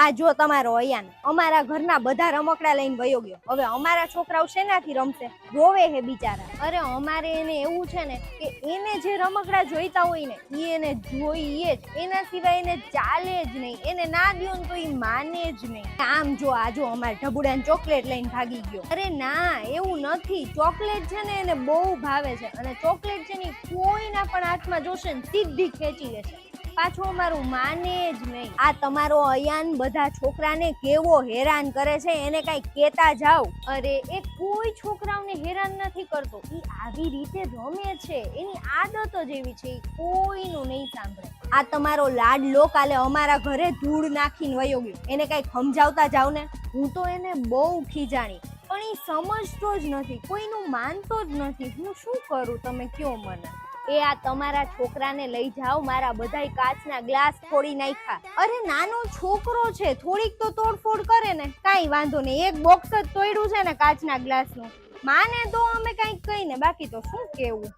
આ જો તમારો અયાન અમારા ઘરના બધા રમકડા લઈને વયો ગયો. હવે અમારા છોકરાઓ શેનાથી રમશે? રોવે હે બિચારા. અરે અમારે એને એવું છે ને કે એને જે રમકડા જોઈતા હોય ને એ એને જોઈએ જ, એના સિવાય એને ચાલે જ નહીં. એને ના દ્યો ને તો એ માને જ નહીં. આમ જો આ જો અમારા ઢબુડાને ચોકલેટ લઈને ભાગી ગયો. અરે ના, એવું નથી. ચોકલેટ છે ને એને બહુ ભાવે છે અને ચોકલેટ છે ને કોઈના પણ હાથમાં જોશે ને સીધી ખેંચી લેશે. પાછું અમારું માને જ નહીં. આ તમારો અયાન બધા છોકરાને કેવો હેરાન કરે છે, એને કઈ કેતા જાવ. અરે એ કોઈ છોકરાઓને હેરાન નથી કરતો, ઈ આવી રીતે રમે છે, એની આદતો જ એવી છે, કોઈનું નહીં સાંભળે. આ તમારો લાડલો કાલે અમારા ઘરે ધૂળ નાખીને વયો ગયો. એને કઈ સમજાવતા જાવ ને. હું તો એને બહુ ખીજાણી પણ એ સમજતો જ નથી, કોઈનું માનતો જ નથી. હું શું કરું, તમે કયો મને. એ આ તમારા છોકરાને લઈ જાઓ, મારા બધાય કાચના ગ્લાસ ફોડી નાખ્યા. અરે નાનો છોકરો છે, થોડીક તો તોડફોડ કરે ને, કાંઈ વાંધો નહીં. એક બોક્સ જ તોડ્યું છે ને કાચના ગ્લાસનું. માને તો અમે કંઈક કહીને, બાકી તો શું કેવું.